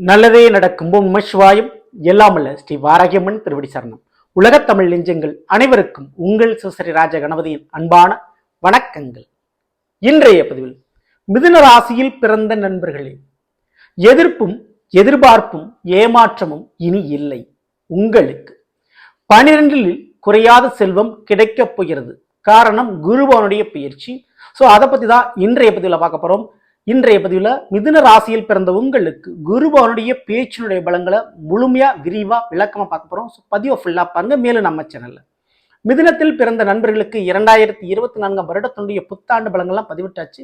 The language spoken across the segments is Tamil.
நல்லதே நடக்கும் நமசிவாயம். எல்லாமல்ல ஸ்ரீ வாராகியம்மன் திருவடி சரணம். உலகத் தமிழ் நெஞ்சங்கள் அனைவருக்கும் உங்கள் சுசரி ராஜ கணபதியின் அன்பான வணக்கங்கள். இன்றைய பதிவில் மிதுன ராசியில் பிறந்த நண்பர்களே, எதிர்ப்பும் எதிர்பார்ப்பும் ஏமாற்றமும் இனி இல்லை. உங்களுக்கு 12 குறையாத செல்வம் கிடைக்கப் போகிறது. காரணம் குருபவனுடைய பயிற்சி. ஸோ அதை பற்றி தான் இன்றைய பதிவில் பார்க்க போகிறோம். இன்றைய பதிவில் மிதுன ராசியில் பிறந்த உங்களுக்கு குருபவனுடைய பேச்சினுடைய பலங்களை முழுமையாக விரிவாக விளக்கமாக பார்க்க போகிறோம். ஸோ பதிவை ஃபுல்லாக பாருங்க. மேலும் நம்ம சேனலில் மிதுனத்தில் பிறந்த நண்பர்களுக்கு 2024 வருடத்தினுடைய புத்தாண்டு பலங்கள்லாம் பதிவிட்டாச்சு.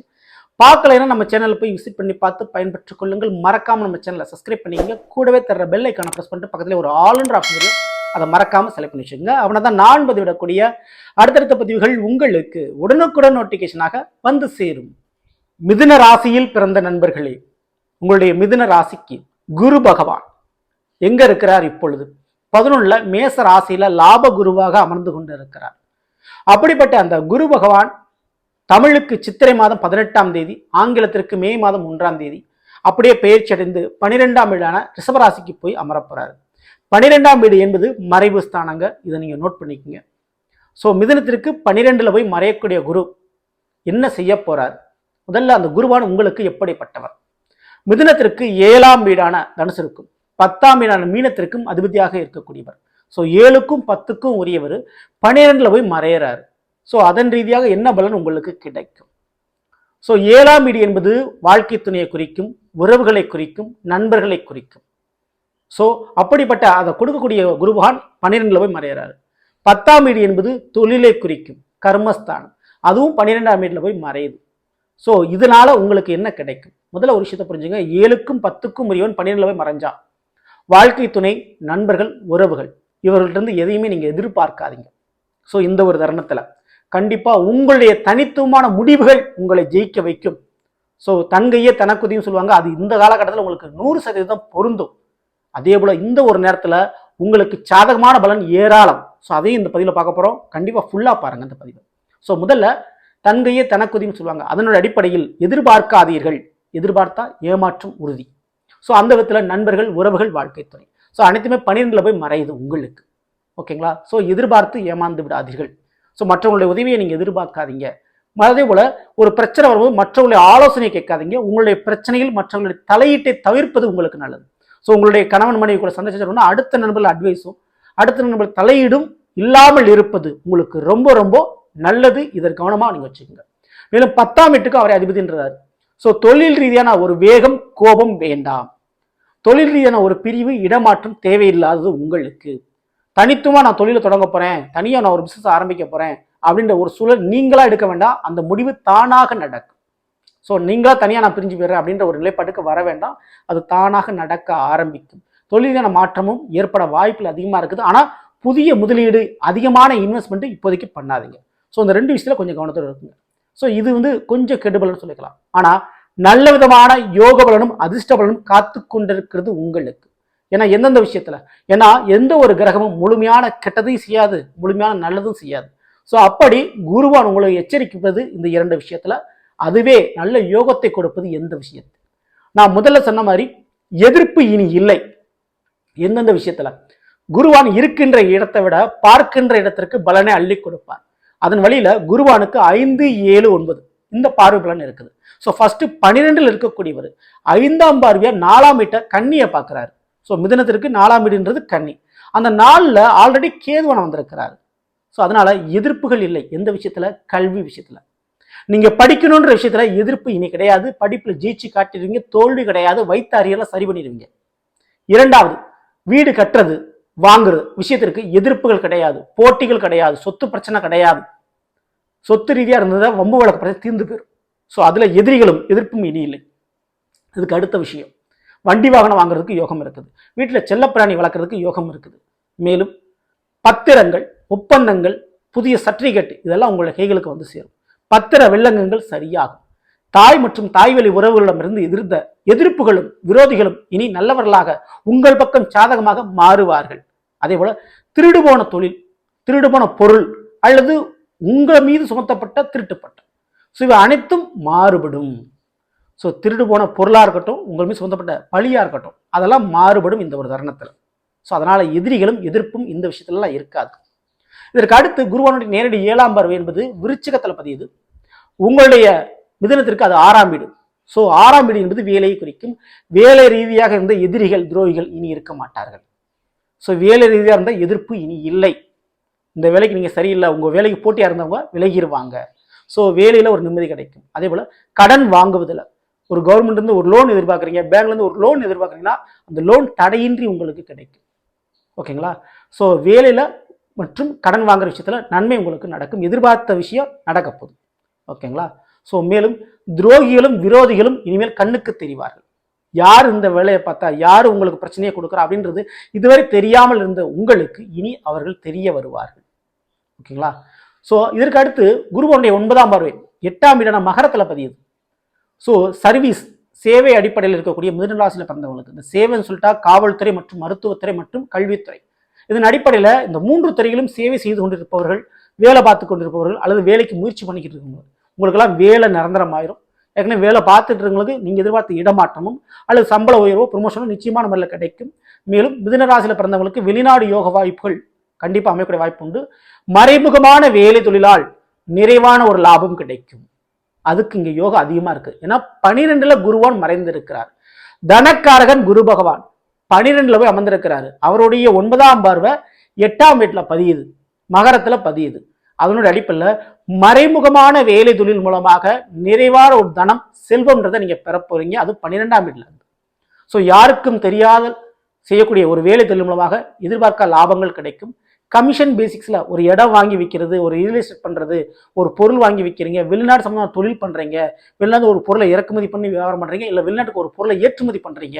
பார்க்கலைன்னா நம்ம சேனலில் போய் விசிட் பண்ணி பார்த்து பயன்பெற்றுக் கொள்ளுங்கள். மறக்காமல் நம்ம சேனலை சப்ஸ்கிரைப் பண்ணிக்கங்க. கூடவே தர்ற பெல் ஐக்கானை ப்ரெஸ் பண்ணிட்டு பக்கத்தில் ஒரு ஆல்ன்ற ஆப்ஷன் இருக்கும், அதை மறக்காமல் செலக்ட் பண்ணி வச்சுக்கோங்க. அவனை தான் நான் பதிவிடக்கூடிய அடுத்தடுத்த பதிவுகள் உங்களுக்கு உடனுக்குடன் நோட்டிஃபிகேஷனாக வந்து சேரும். மிதுன ராசியில் பிறந்த நண்பர்களே, உங்களுடைய மிதுன ராசிக்கு குரு பகவான் எங்க இருக்கிறார்? இப்பொழுது 11 மேச ராசியில லாப குருவாக அமர்ந்து கொண்டு இருக்கிறார். அப்படிப்பட்ட அந்த குரு பகவான் தமிழுக்கு சித்திரை மாதம் 18ஆம் தேதி, ஆங்கிலத்திற்கு மே மாதம் 1ஆம் தேதி அப்படியே பெயர்ச்சி அடைந்து 12ஆம் வீடான ரிஷபராசிக்கு போய் அமரப்போறாரு. 12ஆம் வீடு என்பது மறைவு ஸ்தானங்க, இதை நீங்க நோட் பண்ணிக்கோங்க. ஸோ மிதுனத்திற்கு 12ல் போய் மறையக்கூடிய குரு என்ன செய்ய போறார்? முதல்ல அந்த குருவான் உங்களுக்கு எப்படிப்பட்டவர்? மிதுனத்திற்கு 7ஆம் வீடான தனுசிற்கும் 10ஆம் வீடான மீனத்திற்கும் அதிபதியாக இருக்கக்கூடியவர். ஸோ 7க்கும் 10க்கும் உரியவர் 12ல் போய் மறையிறார். ஸோ அதன் ரீதியாக என்ன பலன் உங்களுக்கு கிடைக்கும்? ஸோ 7ஆம் வீடு என்பது வாழ்க்கை துணையை குறிக்கும், உறவுகளை குறிக்கும், நண்பர்களை குறிக்கும். ஸோ அப்படிப்பட்ட அதை கொடுக்கக்கூடிய குருபகான் 12ல் போய் மறையிறாரு. 10ஆம் வீடு என்பது தொழிலை குறிக்கும், கர்மஸ்தானம், அதுவும் 12ஆம் வீட்டில் போய் மறையுது. ஸோ இதனால உங்களுக்கு என்ன கிடைக்கும்? முதல்ல ஒரு விஷயத்தை புரிஞ்சுங்க. 7க்கும் 10க்கும் உரியவன் 12ல் போய் மறைஞ்சா வாழ்க்கை துணை, நண்பர்கள், உறவுகள் இவர்கள்ட்ட எதையுமே நீங்க எதிர்பார்க்காதீங்க. ஸோ இந்த ஒரு தருணத்துல கண்டிப்பா உங்களுடைய தனித்துவமான முடிவுகள் உங்களை ஜெயிக்க வைக்கும். ஸோ தன்கையே தனக்குதியும் சொல்லுவாங்க, அது இந்த காலகட்டத்தில் உங்களுக்கு 100% பொருந்தும். அதே போல இந்த ஒரு நேரத்துல உங்களுக்கு சாதகமான பலன் ஏராளம். ஸோ அதையும் இந்த பதிவில் பார்க்க போறோம். கண்டிப்பா ஃபுல்லா பாருங்க இந்த பதிவு. ஸோ முதல்ல தன்கையே தனக்குதின்னு சொல்லுவாங்க, அதனோட அடிப்படையில் எதிர்பார்க்காதீர்கள். எதிர்பார்த்தா ஏமாற்றம் உறுதி. ஸோ அந்த விதத்தில் நண்பர்கள், உறவுகள், வாழ்க்கை துணை, ஸோ அனைத்துமே 12ல் போய் மறையுது உங்களுக்கு. ஓகேங்களா? ஸோ எதிர்பார்த்து ஏமாந்து விடாதீர்கள். ஸோ மற்றவங்களுடைய உதவியை நீங்கள் எதிர்பார்க்காதீங்க. அதே போல ஒரு பிரச்சனை வரும்போது மற்றவங்களுடைய ஆலோசனை கேட்காதீங்க. உங்களுடைய பிரச்சனையில் மற்றவங்களுடைய தலையீட்டை தவிர்ப்பது உங்களுக்கு நல்லது. ஸோ உங்களுடைய கணவன் மனைவி கூட சண்டை செஞ்சோம்னா அடுத்த நண்பர்கள் அட்வைஸும் அடுத்த நண்பர்கள் தலையீடும் இல்லாமல் இருப்பது உங்களுக்கு ரொம்ப ரொம்ப நல்லது. இதற்கு கவனமாக நீங்கள் வச்சுக்கோங்க. மேலும் 10ஆம் வீட்டுக்கு அவரை அதிபதின்றார். ஸோ தொழில் ரீதியான ஒரு வேகம், கோபம் வேண்டாம். தொழில் ரீதியான ஒரு பிரிவு, இடமாற்றம் தேவையில்லாதது உங்களுக்கு. தனித்துவமாக நான் தொழிலை தொடங்க போறேன், தனியாக நான் ஒரு பிசினஸ் ஆரம்பிக்க போறேன் அப்படின்ற ஒரு சூழல் நீங்களா எடுக்க வேண்டாம். அந்த முடிவு தானாக நடக்கும். ஸோ நீங்களா தனியாக நான் பிரிஞ்சு போயிடுறேன் அப்படின்ற ஒரு நிலைப்பாட்டுக்கு வர வேண்டாம். அது தானாக நடக்க ஆரம்பிக்கும். தொழிலான மாற்றமும் ஏற்பட வாய்ப்புகள் அதிகமாக இருக்குது. ஆனால் புதிய முதலீடு, அதிகமான இன்வெஸ்ட்மெண்ட் இப்போதைக்கு பண்ணாதீங்க. ஸோ இந்த 2 விஷயத்துல கொஞ்சம் கவனத்தோடு இருக்குங்க. ஸோ இது கொஞ்சம் கெடுபலன்னு சொல்லிக்கலாம். ஆனால் நல்ல விதமான யோக பலனும் அதிர்ஷ்ட பலனும் காத்து கொண்டிருக்கிறது உங்களுக்கு. ஏன்னா எந்தெந்த விஷயத்துல, ஏன்னா எந்த ஒரு கிரகமும் முழுமையான கெட்டதையும் செய்யாது, முழுமையான நல்லதும் செய்யாது. ஸோ அப்படி குருவான் உங்களை எச்சரிப்பது இந்த 2 விஷயத்துல. அதுவே நல்ல யோகத்தை கொடுப்பது எந்த விஷயத்தில்? நான் முதல்ல சொன்ன மாதிரி எதிர்ப்பு இனி இல்லை. எந்தெந்த விஷயத்துல? குருவான் இருக்கின்ற இடத்தை விட பார்க்கின்ற இடத்திற்கு பலனை அள்ளி கொடுப்பார். அதன் வழியில குருவானுக்கு 5, 7, 9 இந்த பார்வை பலன் இருக்குது. ஸோ ஃபர்ஸ்ட் 12ல் இருக்கக்கூடியவர் 5ஆம் பார்வையா 4ஆம் வீட்டை கன்னியை பார்க்கிறாரு. ஸோ மிதுனத்திற்கு 4ஆம் வீடுன்றது கன்னி. அந்த 4ல் ஆல்ரெடி கேதுவன் வந்திருக்கிறாரு. ஸோ அதனால எதிர்ப்புகள் இல்லை. எந்த விஷயத்துல? கல்வி விஷயத்துல. நீங்க படிக்கணுன்ற விஷயத்துல எதிர்ப்பு இனி கிடையாது. படிப்புல ஜெயிச்சு காட்டிடுவீங்க. தோல்வி கிடையாது. வைத்த அறியெல்லாம் சரி பண்ணிடுவீங்க. 2வது, வீடு கட்டுறது, வாங்குறது விஷயத்திற்கு எதிர்ப்புகள் கிடையாது, போட்டிகள் கிடையாது, சொத்து பிரச்சனை கிடையாது. சொத்து ரீதியா இருந்ததை வம்பு வழக்கு பிரச்சனை தீர்ந்து போயிடும். ஸோ அதுல எதிரிகளும் எதிர்ப்பும் இனி இல்லை. இதுக்கு அடுத்த விஷயம், வண்டி வாகனம் வாங்குறதுக்கு யோகம் இருக்குது. வீட்டுல செல்லப்பிராணி வளர்க்கறதுக்கு யோகம் இருக்குது. மேலும் பத்திரங்கள், ஒப்பந்தங்கள், புதிய சர்டிபிகேட் இதெல்லாம் உங்களுடைய கைகளுக்கு வந்து சேரும். பத்திர வில்லங்கங்கள் சரியாகும். தாய் மற்றும் தாய்வழி உறவுகளிடமிருந்து எதிர்த்த எதிர்ப்புகளும் விரோதிகளும் இனி நல்லவர்களாக உங்கள் பக்கம் சாதகமாக மாறுவார்கள். அதே போல திருடு போன தொழில், திருடு போன பொருள் அல்லது உங்கள் மீது சுமத்தப்பட்ட திருட்டுப்பட்ட, ஸோ இவை அனைத்தும் மாறுபடும். ஸோ திருடு போன பொருளாக இருக்கட்டும், உங்கள் மீது சுமத்தப்பட்ட பழியாக இருக்கட்டும், அதெல்லாம் மாறுபடும் இந்த ஒரு தருணத்தில். ஸோ அதனால எதிரிகளும் எதிர்ப்பும் இந்த விஷயத்துலலாம் இருக்காது. இதற்கு அடுத்து குருவானுடைய நேரடி 7ஆம் பார்வை என்பது விருச்சிகத்தில் பதியுது. உங்களுடைய மிதுனத்திற்கு அது 6ஆம் வீடு. ஸோ 6ஆம் வீடு என்பது வேலையை குறிக்கும். வேலை ரீதியாக இருந்த எதிரிகள் துரோகிகள் இனி இருக்க மாட்டார்கள். ஸோ வேலை ரீதியாக இருந்த எதிர்ப்பு இனி இல்லை. இந்த வேலைக்கு நீங்கள் சரியில்லை, உங்கள் வேலைக்கு போட்டியாக இருந்தவங்க விலகிடுவாங்க. ஸோ வேலையில் ஒரு நிம்மதி கிடைக்கும். அதே போல் கடன் வாங்குவதில் ஒரு கவர்மெண்ட்லேருந்து ஒரு லோன் எதிர்பார்க்குறீங்க, பேங்க்லேருந்து ஒரு லோன் எதிர்பார்க்குறீங்கன்னா அந்த லோன் தடையின்றி உங்களுக்கு கிடைக்கும். ஓகேங்களா? ஸோ வேலையில் மற்றும் கடன் வாங்குற விஷயத்தில் நன்மை உங்களுக்கு நடக்கும். எதிர்பார்த்த விஷயம் நடக்க போகுது. ஓகேங்களா? ஸோ மேலும் துரோகிகளும் விரோதிகளும் இனிமேல் கண்ணுக்கு தெரிவார்கள். யார் இந்த வேலையை பார்த்தா, யார் உங்களுக்கு பிரச்சனையை கொடுக்குறா அப்படின்றது இதுவரை தெரியாமல் இருந்த உங்களுக்கு இனி அவர்கள் தெரிய வருவார்கள். ஓகேங்களா? ஸோ இதற்கு அடுத்து குருவனுடைய 9ஆம் பார்வை 8ஆம் வீடான மகரத்தில் பதியுது. ஸோ சர்வீஸ் சேவை அடிப்படையில் இருக்கக்கூடிய மிதுன ராசியில் பிறந்தவங்களுக்கு இந்த சேவைன்னு சொல்லிட்டா காவல்துறை மற்றும் மருத்துவத்துறை மற்றும் கல்வித்துறை, இதன் அடிப்படையில் இந்த 3 துறைகளும் சேவை செய்து கொண்டிருப்பவர்கள், வேலை பார்த்து கொண்டிருப்பவர்கள் அல்லது வேலைக்கு முயற்சி பண்ணிக்கிட்டு இருக்கவங்க, உங்களுக்கெல்லாம் வேலை நிரந்தரமாயிரும். ஏற்கனவே வேலை பார்த்துட்டு இருக்கவங்களுக்கு நீங்கள் எதிர்பார்த்த இடமாற்றமும் அல்லது சம்பள உயர்வோ ப்ரொமோஷனும் நிச்சயமான முறையில் கிடைக்கும். மேலும் மிதுன ராசியில் பிறந்தவங்களுக்கு வெளிநாடு யோக வாய்ப்புகள் கண்டிப்பாக அமையக்கூடிய வாய்ப்பு உண்டு. மறைமுகமான வேலை தொழிலால் நிறைவான ஒரு லாபம் கிடைக்கும். அதுக்கு இங்கே யோகம் அதிகமாக இருக்கு. ஏன்னா 12ல் குருவான் மறைந்திருக்கிறார். தனக்காரகன் குரு பகவான் 12ல் போய் அமர்ந்திருக்கிறாரு. அவருடைய 9ஆம் பார்வை 8ஆம் வீட்டில் பதியுது, மகரத்தில் பதியுது. அதனுடைய அடிப்படையில் மறைமுகமான வேலை தொழில் மூலமாக நிறைவான ஒரு தனம் செல்வம்ன்றதை நீங்க பெற போறீங்க. அது 12ஆம் வீட்டில் இருந்து. ஸோ யாருக்கும் தெரியாத செய்யக்கூடிய ஒரு வேலை தொழில் மூலமாக எதிர்பார்க்க லாபங்கள் கிடைக்கும். கமிஷன் பேசிக்ஸ்ல ஒரு இடம் வாங்கி விற்கிறது, ஒரு ரியல் எஸ்டேட் பண்றது, ஒரு பொருள் வாங்கி விற்கிறீங்க, வெளிநாடு சம்பந்தமான தொழில் பண்றீங்க, வெளிநாடு ஒரு பொருளை இறக்குமதி பண்ணி வியாபாரம் பண்றீங்க, இல்லை வெளிநாட்டுக்கு ஒரு பொருளை ஏற்றுமதி பண்றீங்க.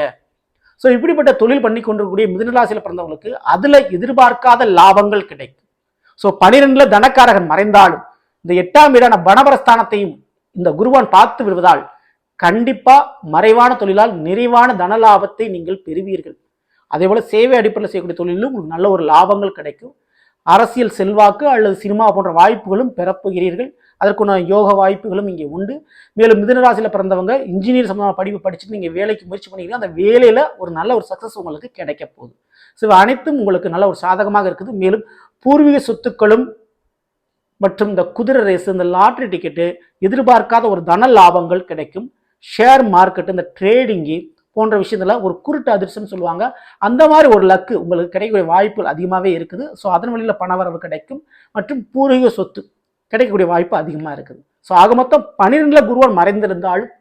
ஸோ இப்படிப்பட்ட தொழில் பண்ணி கொண்டிருக்கக்கூடிய மிதுன ராசியில் பிறந்தவங்களுக்கு அதுல எதிர்பார்க்காத லாபங்கள் கிடைக்கும். ஸோ 12ல் தனக்காரகன் மறைந்தாலும் இந்த 8ஆம் வீடான பணபரஸ்தானத்தையும் இந்த குருவான் பார்த்து விடுவதால் கண்டிப்பா மறைவான தொழிலால் நிறைவான தன லாபத்தை நீங்கள் பெறுவீர்கள். அதே போல சேவை அடிப்படையில் செய்யக்கூடிய தொழிலும் உங்களுக்கு நல்ல ஒரு லாபங்கள் கிடைக்கும். அரசியல் செல்வாக்கு அல்லது சினிமா போன்ற வாய்ப்புகளும் பெறப்போகிறீர்கள். அதற்குள்ள யோக வாய்ப்புகளும் இங்கே உண்டு. மேலும் மிதுன ராசியில் பிறந்தவங்க இன்ஜினியர் சம்பந்தமான படிப்பு படிச்சுட்டு நீங்கள் வேலைக்கு முயற்சி பண்ணிக்கிறீங்க. அந்த வேலையில் ஒரு நல்ல ஒரு சக்ஸஸ் உங்களுக்கு கிடைக்க போகுது. ஸோ அனைத்தும் உங்களுக்கு நல்ல ஒரு சாதகமாக இருக்குது. மேலும் பூர்வீக சொத்துக்களும் மற்றும் இந்த குதிரை ரேஸ், இந்த லாட்ரி டிக்கெட்டு, எதிர்பார்க்காத ஒரு தன லாபங்கள் கிடைக்கும். ஷேர் மார்க்கெட்டு, இந்த ட்ரேடிங்கு போன்ற விஷயத்துல ஒரு குருட்டு அதிர்ஷ்டம் சொல்லுவாங்க, அந்த மாதிரி ஒரு லக்கு உங்களுக்கு கிடைக்கக்கூடிய வாய்ப்புகள் அதிகமாகவே இருக்குது. ஸோ அதன் வழியில் பணவரவு கிடைக்கும் மற்றும் பூர்வீக சொத்து கிடைக்கக்கூடிய வாய்ப்பு அதிகமாக இருக்குது. ஸோ ஆக மொத்தம் 12ல் குருவான் மறைந்திருந்தாலும்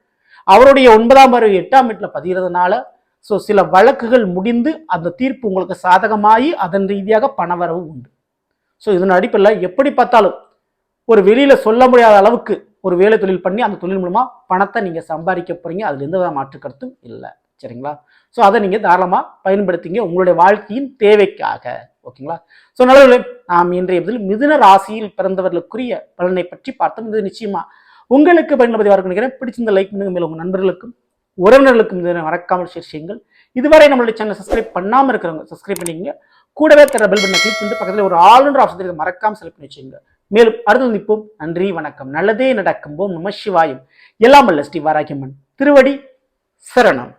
அவருடைய 9ஆம் பார்வை 8ஆம் வீட்டில் பதிகிறதுனால ஸோ சில வழக்குகள் முடிந்து அந்த தீர்ப்பு உங்களுக்கு சாதகமாகி அதன் ரீதியாக பணவரவு உண்டு. ஸோ இதன் அடிப்படையில் எப்படி பார்த்தாலும் ஒரு வெளியில சொல்ல முடியாத அளவுக்கு ஒரு வேலை தொழில் பண்ணி அந்த தொழில் மூலமா பணத்தை நீங்க சம்பாதிக்க போறீங்க. அதுல எந்த வித மாற்று கருத்தும் இல்லை. சரிங்களா? ஸோ அதை நீங்க தாராளமா பயன்படுத்திங்க உங்களுடைய வாழ்க்கையின் தேவைக்காக. ஓகேங்களா? ஸோ நல்லவர்களே, நாம் இன்றைய மிதுன ராசியில் பிறந்தவர்களுக்குரிய பலனை பற்றி பார்த்தோம். இது நிச்சயமா உங்களுக்கு பயன்படுத்தி நினைக்கிறேன். பிடிச்சிருந்த லைக் பண்ணுங்க. மேலும் உங்க நண்பர்களுக்கும் உறவினர்களுக்கும் இதை மறக்காமல் ஷேர் செய்யுங்கள். இதுவரை நம்மளுடைய சேனல் சப்ஸ்கிரைப் பண்ணாமல் இருக்கிறவங்க சப்ஸ்கிரைப் பண்ணிக்கங்க. கூடவே தர பெல் பட்டனை கிளிக் பண்ணிட்டு பக்கத்தில் ஒரு ஆளுநர் ஆப்ஷன் மறக்காம செலக்ட் பண்ணி வச்சுங்க. மேலும் அடுத்து நிற்போம். நன்றி, வணக்கம். நல்லதே நடக்கும். ஓம் நம சிவாயம். எல்லாம் வல்ல ஸ்ரீ வாராகியம்மன் திருவடி சரணம்.